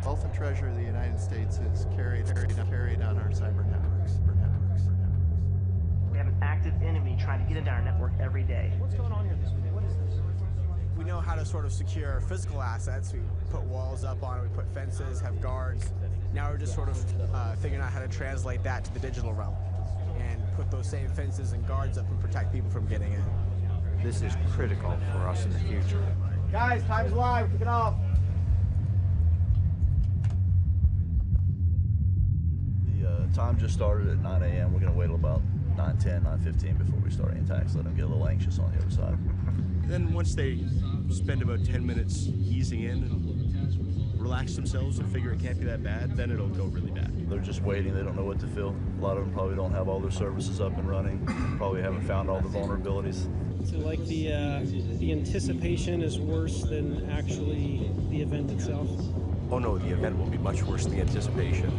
wealth and treasure of the United States is carried on our cyber networks. We have an active enemy trying to get into our network every day. What's going on here this week? What is this? We know how to sort of secure physical assets. We put walls up on it, we put fences, have guards. Now we're just sort of figuring out how to translate that to the digital realm and put those same fences and guards up and protect people from getting in. This is critical for us in the future. Guys, time's live, kick it off. The time just started at 9 a.m. We're going to wait till about 9:10, 9:15 before we start any attacks. Let them get a little anxious on the other side. Then once they spend about 10 minutes easing in and relax themselves and figure it can't be that bad, then it'll go really bad. They're just waiting. They don't know what to feel. A lot of them probably don't have all their services up and running. Probably haven't found all the vulnerabilities. So like the anticipation is worse than actually the event itself? Oh no, the event will be much worse than the anticipation.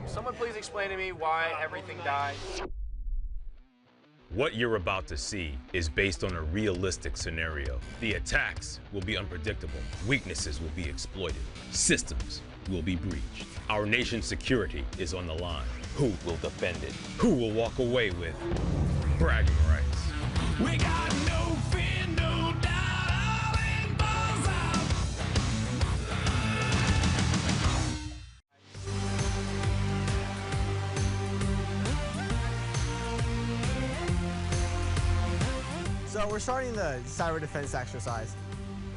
Someone please explain to me why everything died. What you're about to see is based on a realistic scenario. The attacks will be unpredictable. Weaknesses will be exploited. Systems will be breached. Our nation's security is on the line. Who will defend it? Who will walk away with bragging rights? We got no fear, no doubt, all in balls out. So we're starting the cyber defense exercise,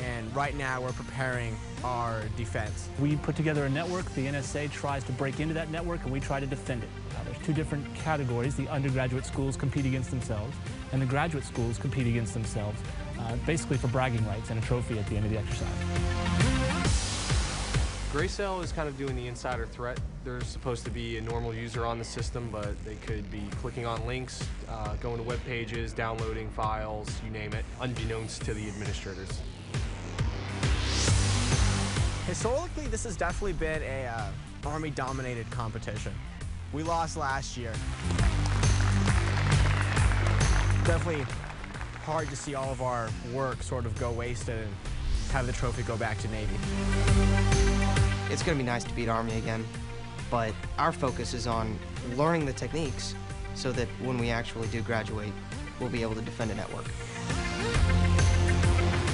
and right now we're preparing our defense. We put together a network. The NSA tries to break into that network, and we try to defend it. There's two different categories. The undergraduate schools compete against themselves, and the graduate schools compete against themselves, basically for bragging rights and a trophy at the end of the exercise. Graycell is kind of doing the insider threat. They're supposed to be a normal user on the system, but they could be clicking on links, going to web pages, downloading files, you name it, unbeknownst to the administrators. Historically, this has definitely been a Army-dominated competition. We lost last year. Definitely hard to see all of our work sort of go wasted and have the trophy go back to Navy. It's going to be nice to beat Army again, but our focus is on learning the techniques so that when we actually do graduate, we'll be able to defend a network.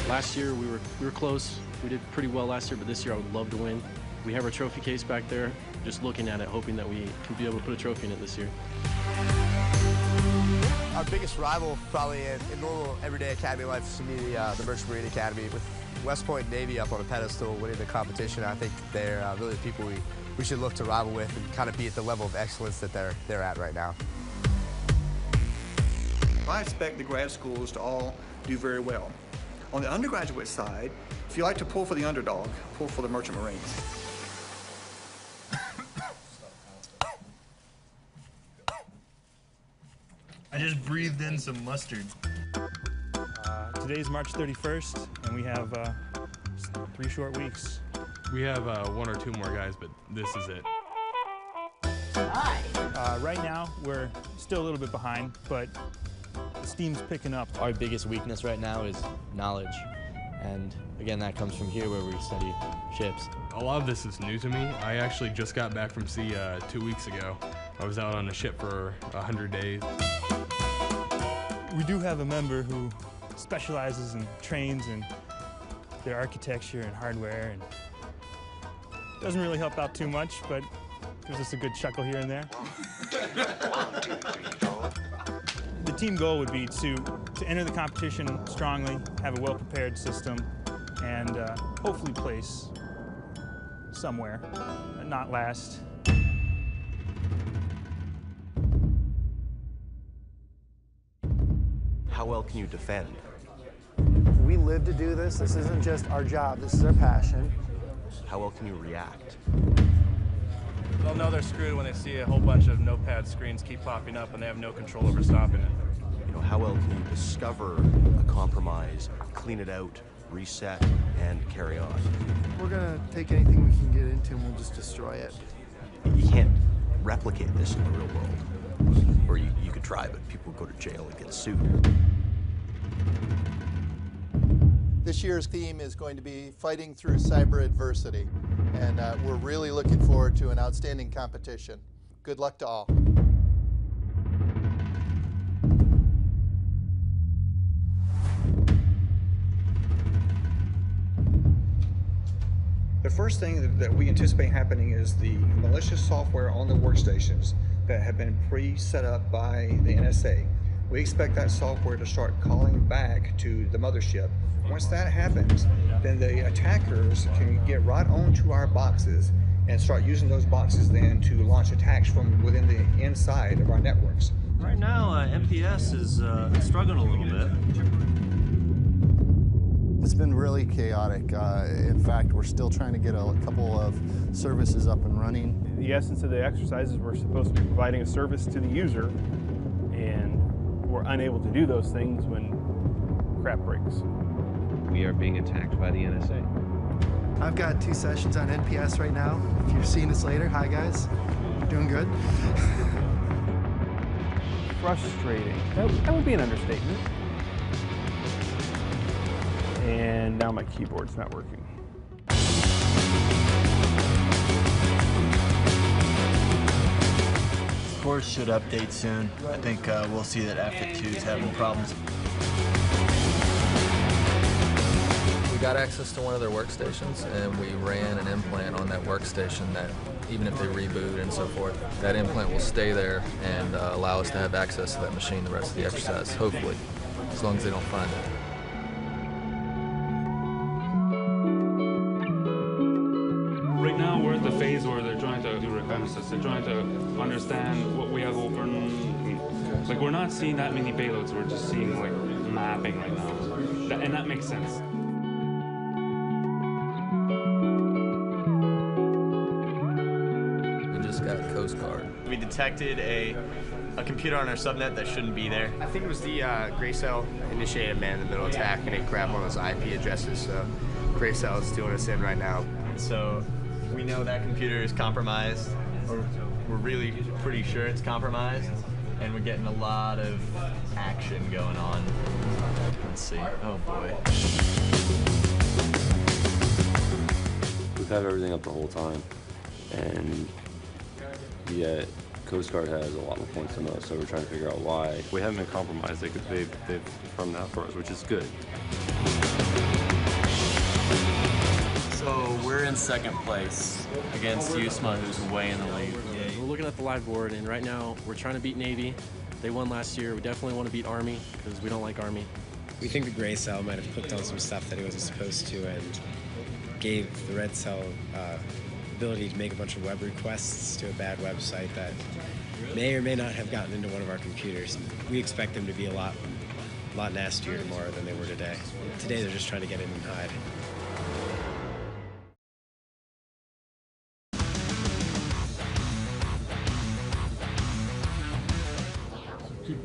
Last year we were close. We did pretty well last year, but this year I would love to win. We have our trophy case back there, just looking at it, hoping that we can be able to put a trophy in it this year. Our biggest rival probably in normal everyday academy life is to be the Merchant Marine Academy. With West Point Navy up on a pedestal winning the competition, I think they're really the people we should look to rival with and kind of be at the level of excellence that they're at right now. I expect the grad schools to all do very well. On the undergraduate side, if you like to pull for the underdog, pull for the Merchant Marines. I just breathed in some mustard. Today's March 31st, and we have 3 short weeks. We have 1 or 2 more guys, but this is it. Hi. Right now, we're still a little bit behind, but the steam's picking up. Our biggest weakness right now is knowledge. And again, that comes from here where we study ships. A lot of this is new to me. I actually just got back from sea 2 weeks ago. I was out on a ship for 100 days. We do have a member who specializes and trains in their architecture and hardware, and doesn't really help out too much, but gives us a good chuckle here and there. 1, 2, 3, 4. The team goal would be to enter the competition strongly, have a well-prepared system, and hopefully place somewhere, not last. How well can you defend? We live to do this. This isn't just our job. This is our passion. How well can you react? They'll know they're screwed when they see a whole bunch of notepad screens keep popping up and they have no control over stopping it. You know, how well can you discover a compromise, clean it out, reset, and carry on? We're going to take anything we can get into and we'll just destroy it. You can't replicate this in the real world. Or you could try, but people go to jail and get sued. This year's theme is going to be fighting through cyber adversity, and we're really looking forward to an outstanding competition. Good luck to all. The first thing that we anticipate happening is the malicious software on the workstations that have been pre-set up by the NSA. We expect that software to start calling back to the mothership. Once that happens, then the attackers can get right onto our boxes and start using those boxes then to launch attacks from within the inside of our networks. Right now, MPS is struggling a little bit. It's been really chaotic. In fact, we're still trying to get a couple of services up and running. The essence of the exercise is we're supposed to be providing a service to the user, and we're unable to do those things when crap breaks. We are being attacked by the NSA. I've got 2 sessions on NPS right now. If you're seeing us later, hi guys. Doing good? Frustrating. That would be an understatement. And now my keyboard's not working. Course should update soon. I think we'll see that AFIT 2 is having problems. We got access to one of their workstations, and we ran an implant on that workstation that even if they reboot and so forth, that implant will stay there and allow us to have access to that machine the rest of the exercise, hopefully, as long as they don't find it. Right now, we're at the phase where they're trying to do reconnaissance. They're trying to understand what we have open. Like, we're not seeing that many payloads. We're just seeing, like, mapping right now. And that makes sense. We just got Coast Guard. We detected a computer on our subnet that shouldn't be there. I think it was the Graycell initiated man-in-the-middle attack, and it grabbed one of those IP addresses, so Graycell is doing us in right now. So we know that computer is compromised, or we're really pretty sure it's compromised, and we're getting a lot of action going on. Let's see. Oh boy. We've had everything up the whole time, and yet Coast Guard has a lot more points than us, so we're trying to figure out why. We haven't been compromised. They've confirmed that for us, which is good. So we're in second place against USMA, who's way in the lead. Yeah, we're looking at the live board, and right now we're trying to beat Navy. They won last year. We definitely want to beat Army because we don't like Army. We think the Gray Cell might have clicked on some stuff that it wasn't supposed to and gave the Red Cell ability to make a bunch of web requests to a bad website that may or may not have gotten into one of our computers. We expect them to be a lot nastier tomorrow than they were today. Today they're just trying to get in and hide.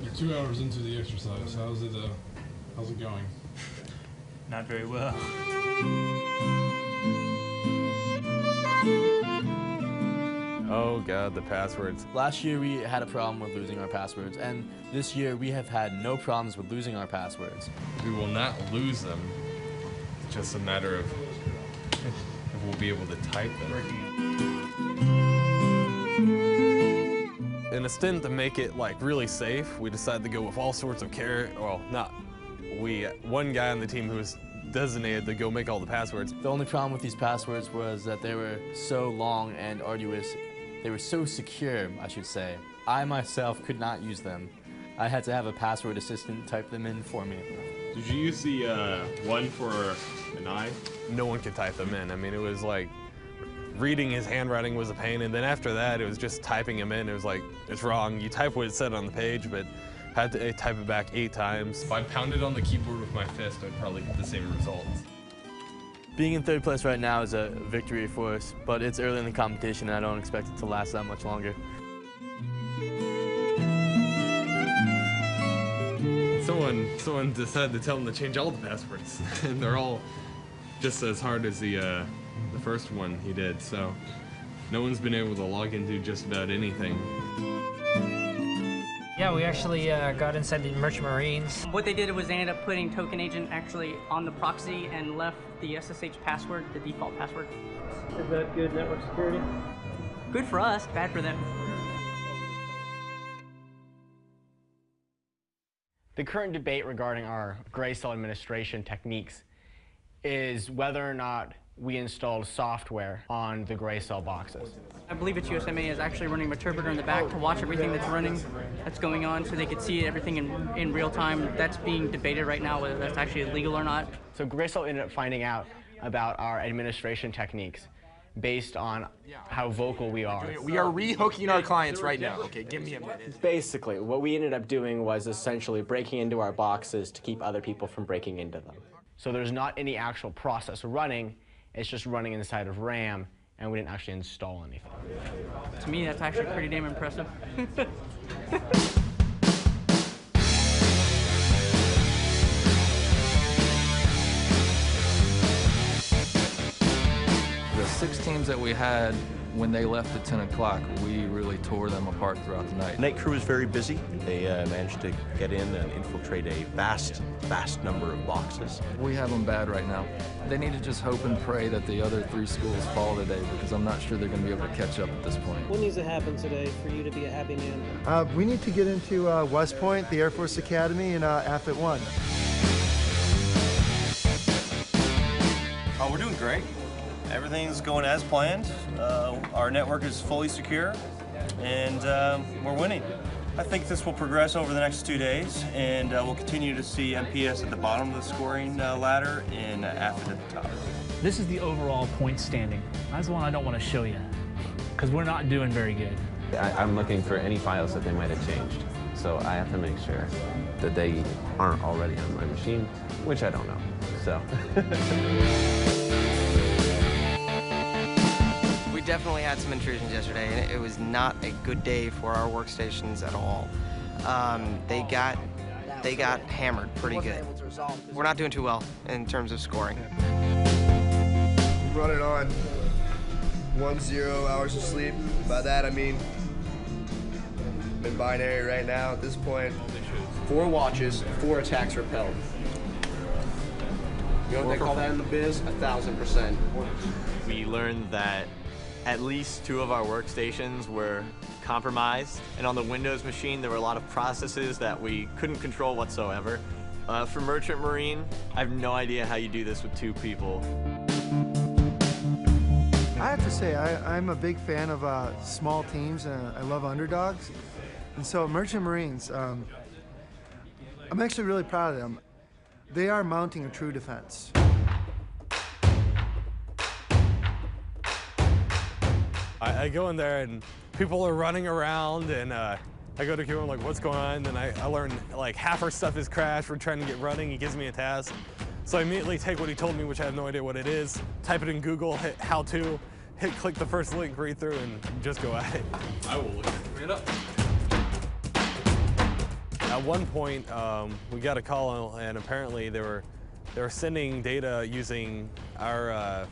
You're 2 hours into the exercise. How's it going? Not very well. Oh god, the passwords. Last year we had a problem with losing our passwords, and this year we have had no problems with losing our passwords. We will not lose them. It's just a matter of if we'll be able to type them. In a stint to make it like really safe, we decided to go with all sorts of one guy on the team who was designated to go make all the passwords. The only problem with these passwords was that they were so long and arduous. They were so secure, I should say. I myself could not use them. I had to have a password assistant type them in for me. Did you use the one for an eye? No one could type them in. I mean, it was like reading his handwriting was a pain, and then after that, it was just typing them in. It was like, it's wrong. You type what it said on the page, but had to type it back 8 times. If I pounded on the keyboard with my fist, I'd probably get the same results. Being in third place right now is a victory for us, but it's early in the competition, and I don't expect it to last that much longer. Someone decided to tell them to change all the passwords, and they're all just as hard as the first one he did, so no one's been able to log into just about anything. Yeah, we actually got inside the Merchant Marines. What they did was they ended up putting Token Agent actually on the proxy and left the SSH password, the default password. Is that good network security? Good for us, bad for them. The current debate regarding our gray cell administration techniques is whether or not we installed software on the gray cell boxes. I believe it's USMA is actually running a interpreter in the back to watch everything that's going on, so they could see everything in real time. That's being debated right now, whether that's actually illegal or not. So gray cell ended up finding out about our administration techniques based on how vocal we are. We are re-hooking our clients right now. Okay, give me a minute. Basically, what we ended up doing was essentially breaking into our boxes to keep other people from breaking into them. So there's not any actual process running, it's just running inside of RAM, and we didn't actually install anything. To me, that's actually pretty damn impressive. The 6 teams that we had when they left at 10 o'clock, we really tore them apart throughout the night. Night crew was very busy. They managed to get in and infiltrate a vast number of boxes. We have them bad right now. They need to just hope and pray that the other 3 schools fall today, because I'm not sure they're going to be able to catch up at this point. What needs to happen today for you to be a happy man? We need to get into West Point, the Air Force Academy, and AFIT 1. Oh, we're doing great. Everything's going as planned. Our network is fully secure, and we're winning. I think this will progress over the next 2 days, and we'll continue to see MPS at the bottom of the scoring ladder and AFIT at the top. This is the overall point standing. That's the one I don't want to show you, because we're not doing very good. I'm looking for any files that they might have changed, so I have to make sure that they aren't already on my machine, which I don't know, so. Definitely had some intrusions yesterday, and it was not a good day for our workstations at all. They got hammered pretty good. We're not doing too well in terms of scoring. Running on 10 hours of sleep. By that I mean in binary right now at this point. 4 watches, 4 attacks repelled. You know what they call that in the biz? 1,000%. We learned that at least 2 of our workstations were compromised, and on the Windows machine there were a lot of processes that we couldn't control whatsoever. For Merchant Marine, I have no idea how you do this with 2 people. I have to say, I'm a big fan of small teams, and I love underdogs. And so Merchant Marines, I'm actually really proud of them. They are mounting a true defense. I go in there and people are running around, and I go to Q, I'm like, what's going on? And I learn like half our stuff is crashed, we're trying to get running, he gives me a task. So I immediately take what he told me, which I have no idea what it is, type it in Google, hit how to, click the first link, read through, and just go at it. I will look it up. At one point, we got a call, and apparently they were sending data using our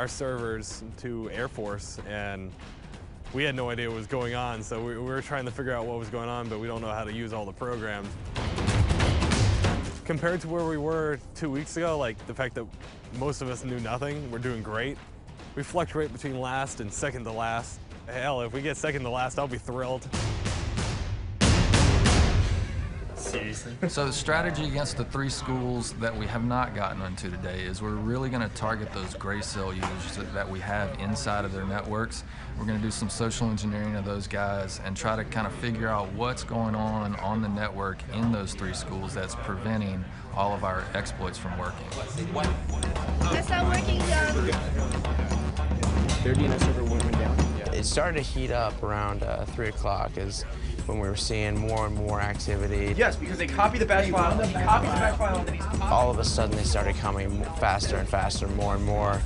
servers to Air Force, and we had no idea what was going on, so we were trying to figure out what was going on, but we don't know how to use all the programs. Compared to where we were 2 weeks ago, like the fact that most of us knew nothing, we're doing great. We fluctuate between last and second to last. Hell, if we get second to last, I'll be thrilled. Seriously? So the strategy against the 3 schools that we have not gotten into today is we're really going to target those gray cell users that we have inside of their networks. We're going to do some social engineering of those guys and try to kind of figure out what's going on the network in those 3 schools that's preventing all of our exploits from working. That's not working, John. Their DNS server went down? It started to heat up around 3 o'clock is when we were seeing more and more activity. Yes, because they copy the batch file, he copies the batch file. All of a sudden, they started coming faster and faster, more and more.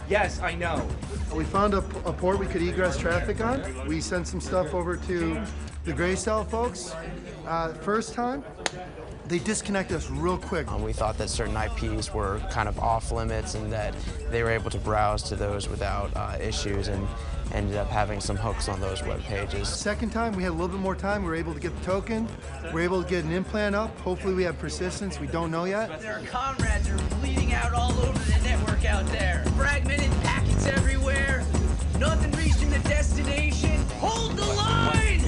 Yes, I know. We found a port we could egress traffic on. We sent some stuff over to the gray cell folks first time. they disconnected us real quick. We thought that certain IPs were kind of off limits and that they were able to browse to those without issues, and ended up having some hooks on those web pages. Second time, we had a little bit more time. We were able to get the token. We were able to get an implant up. Hopefully we have persistence. We don't know yet. Their comrades are bleeding out all over the network out there. Fragmented packets everywhere. Nothing reaching the destination. Hold the line!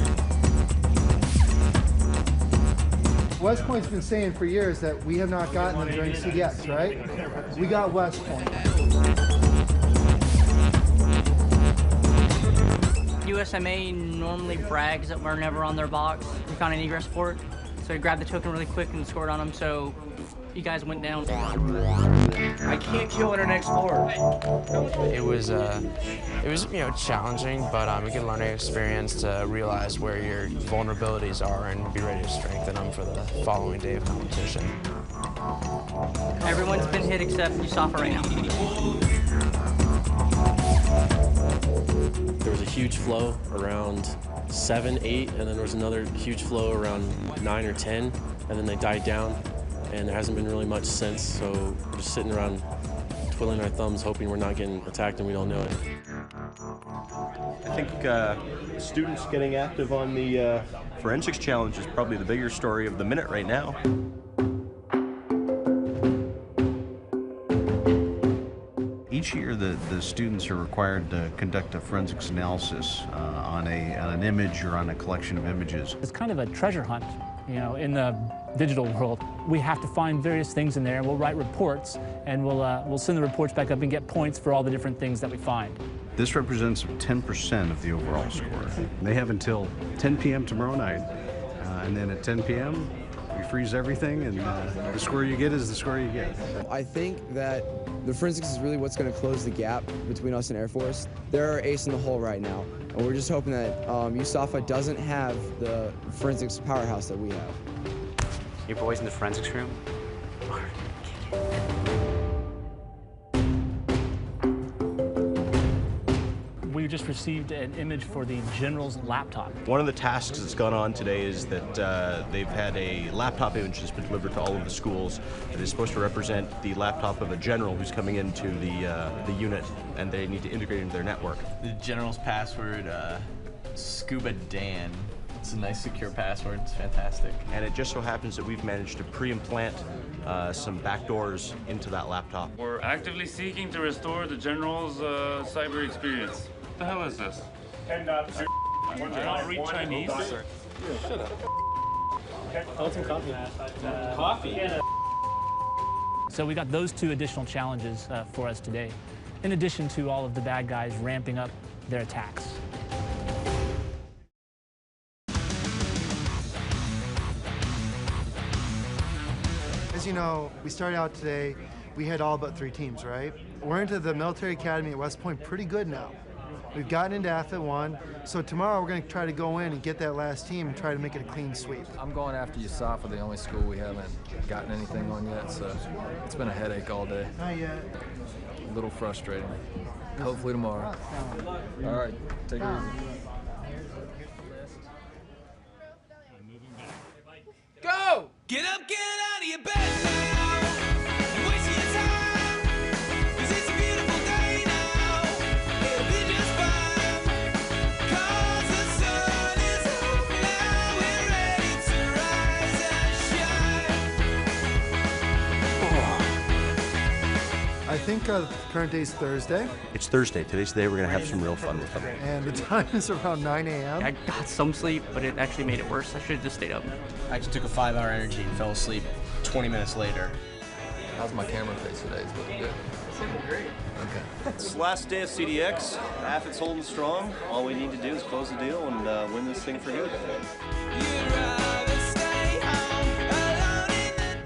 West Point's been saying for years that we have not gotten them during CDX, right? We got West Point. USMA normally brags that we're never on their box, recon and egress port. So we grabbed the token really quick and scored on them, so you guys went down. I can't kill Internet Explorer. It was challenging, but a good learning experience to realize where your vulnerabilities are and be ready to strengthen them for the following day of competition. Everyone's been hit except USAFA right now. There was a huge flow around 7, 8, and then there was another huge flow around 9 or 10, and then they died down, and there hasn't been really much since, so we're just sitting around twiddling our thumbs hoping we're not getting attacked and we don't know it. I think students getting active on the forensics challenge is probably the bigger story of the minute right now. Each year, the students are required to conduct a forensics analysis on an image or on a collection of images. It's kind of a treasure hunt, in the digital world. We have to find various things in there, and we'll write reports, and we'll send the reports back up and get points for all the different things that we find. This represents 10% of the overall score. They have until 10 p.m. tomorrow night, and then at 10 p.m., we freeze everything, and the score you get is the score you get. I think that the forensics is really what's going to close the gap between us and Air Force. They're our ace in the hole right now, and we're just hoping that USAFA doesn't have the forensics powerhouse that we have. You boys in the forensics room? We just received an image for the general's laptop. One of the tasks that's gone on today is that they've had a laptop image that's been delivered to all of the schools that is supposed to represent the laptop of a general who's coming into the unit, and they need to integrate into their network. The general's password, Scuba Dan. It's a nice secure password, it's fantastic. And it just so happens that we've managed to pre-implant some backdoors into that laptop. We're actively seeking to restore the general's cyber experience. What the hell is this? I don't read Chinese. Shut up. I want some coffee. Coffee? So we got those 2 additional challenges for us today, in addition to all of the bad guys ramping up their attacks. As you know, we started out today, we had all but 3 teams, right? We're into the military academy at West Point pretty good now. We've gotten into AFIT 1, so tomorrow we're going to try to go in and get that last team and try to make it a clean sweep. I'm going after USAFA, the only school we haven't gotten anything on yet, so it's been a headache all day. Not yet. A little frustrating. Hopefully tomorrow. All right, take it easy. Go! Get up, get out of your bed now! You're wasting your time! 'Cause it's a beautiful day now! It'll be just fine! 'Cause the sun is up now! We're ready to rise and shine! I think the current day is Thursday. It's Thursday. Today's the day we're going to have some real fun with them. And the time is around 9 a.m. I got some sleep, but it actually made it worse. I should have just stayed up. I actually took a 5-hour energy and fell asleep 20 minutes later. How's my camera face today? It's looking good. It's looking great. Okay. It's the last day of CDX. AFIT's holding strong. All we need to do is close the deal and win this thing for good.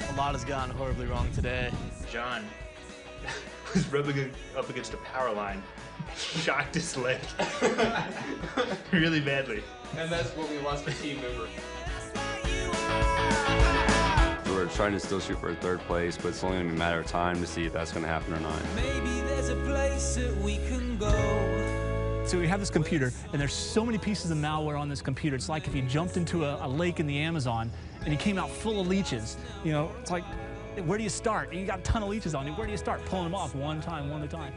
A lot has gone horribly wrong today. John was rubbing up against a power line, shocked his leg really badly. And that's what we lost a team member. We're trying to still shoot for 3rd place, but it's only going to be a matter of time to see if that's going to happen or not. Maybe there's a place that we can go So we have this computer, and there's so many pieces of malware on this computer. It's like if you jumped into a lake in the Amazon and you came out full of leeches. You know, it's like, where do you start? You got a ton of leeches on you. Where do you start? Pulling them off one at a time.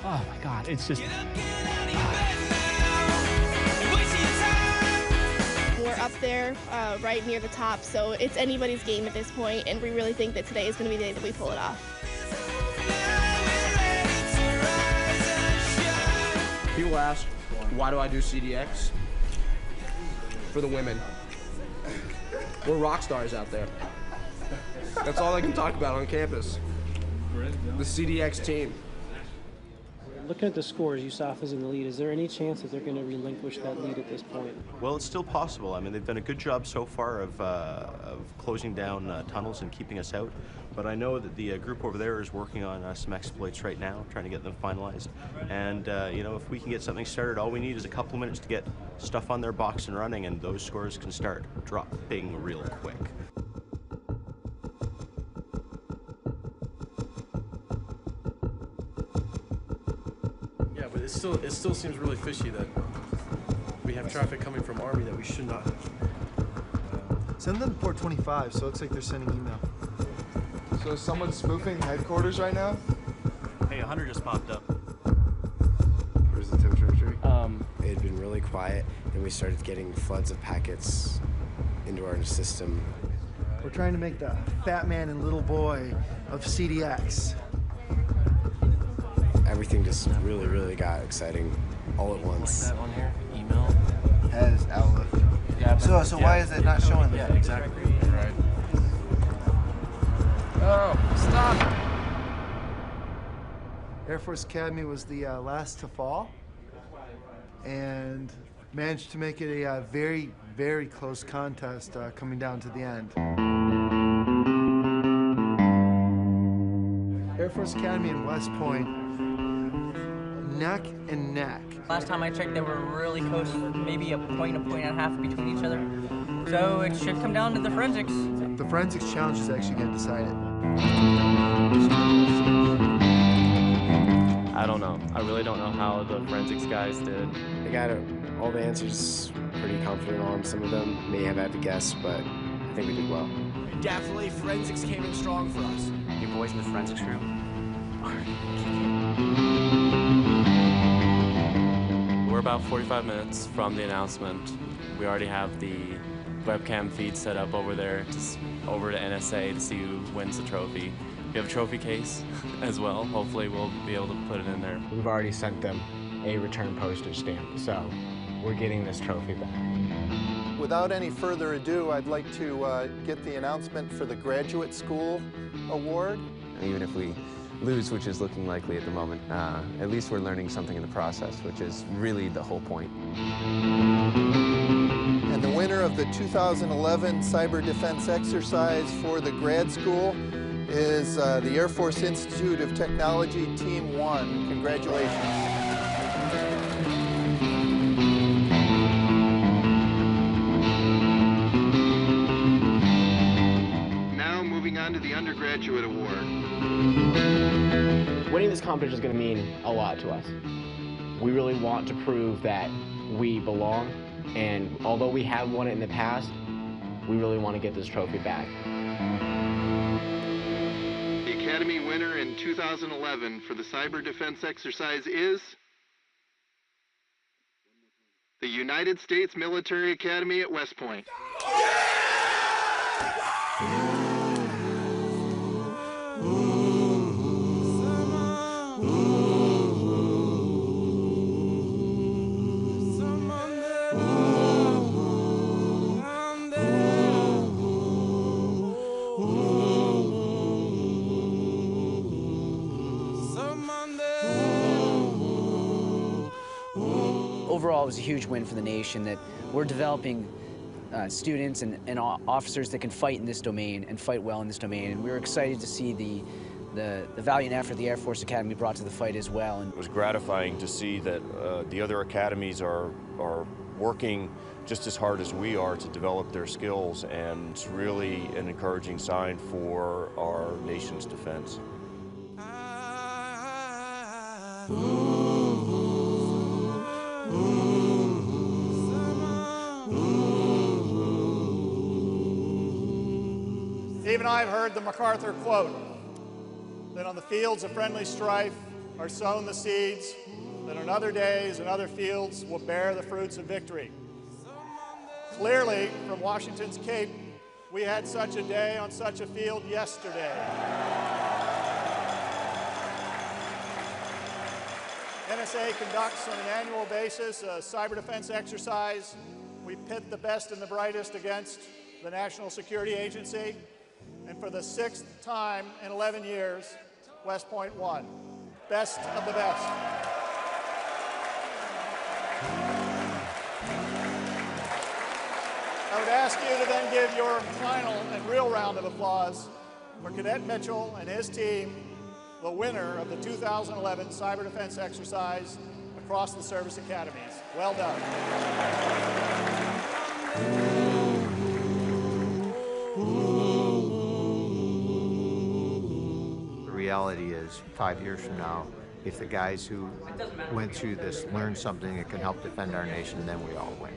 Oh my God, it's just. We're up there right near the top, so it's anybody's game at this point, and we really think that today is going to be the day that we pull it off. People ask, why do I do CDX? For the women. We're rock stars out there. That's all I can talk about on campus. The CDX team. Looking at the scores, USAF is in the lead. Is there any chance that they're going to relinquish that lead at this point? Well, it's still possible. I mean, they've done a good job so far of closing down tunnels and keeping us out. But I know that the group over there is working on some exploits right now, trying to get them finalized. And, you know, if we can get something started, all we need is a couple of minutes to get stuff on their box and running, and those scores can start dropping real quick. Yeah, but it still seems really fishy that we have traffic coming from Army that we should not. Send them to port 25, so it looks like they're sending email. So is someone spoofing headquarters right now? Hey, a hunter just popped up. Where's the temperature? It had been really quiet, and we started getting floods of packets into our system. We're trying to make the fat man and little boy of CDX. Everything just really, really got exciting all at once. That on here, email. Has Outlook. Yeah. So why is it not showing? Yeah, exactly. Right. Oh, stop! Air Force Academy was the last to fall and managed to make it a very, very close contest coming down to the end. Air Force Academy and West Point, neck and neck. Last time I checked, they were really close, maybe a point and a half between each other. So it should come down to the forensics. The forensics challenge is actually going to decide it. I don't know. I really don't know how the forensics guys did. I got all the answers pretty confident on. Some of them may have had to guess, but I think we did well. Definitely forensics came in strong for us. You boys in the forensics room? We're about 45 minutes from the announcement. We already have the webcam feed set up over there, just over to NSA to see who wins the trophy. We have a trophy case as well. Hopefully we'll be able to put it in there. We've already sent them a return postage stamp, so we're getting this trophy back. Without any further ado, I'd like to get the announcement for the Graduate School Award. Even if we lose, which is looking likely at the moment, at least we're learning something in the process, which is really the whole point. And the winner of the 2011 Cyber Defense Exercise for the grad school is the Air Force Institute of Technology Team 1. Congratulations. Now moving on to the Undergraduate Award. Winning this competition is going to mean a lot to us. We really want to prove that we belong, and although we have won it in the past, we really want to get this trophy back. The Academy winner in 2011 for the Cyber Defense Exercise is the United States Military Academy at West Point. Overall, it was a huge win for the nation that we're developing students and officers that can fight in this domain and fight well in this domain. And we were excited to see the valiant effort the Air Force Academy brought to the fight as well. And it was gratifying to see that the other academies are working just as hard as we are to develop their skills, and it's really an encouraging sign for our nation's defense. Steve and I have heard the MacArthur quote that on the fields of friendly strife are sown the seeds that on other days and other fields will bear the fruits of victory. Clearly, from Washington's Cape, we had such a day on such a field yesterday. NSA conducts on an annual basis a cyber defense exercise. We pit the best and the brightest against the National Security Agency. And for the 6th time in 11 years, West Point won. Best of the best. I would ask you to then give your final and real round of applause for Cadet Mitchell and his team, the winner of the 2011 Cyber Defense Exercise across the service academies. Well done. The reality is, 5 years from now, if the guys who went through this learn something that can help defend our nation, then we all win.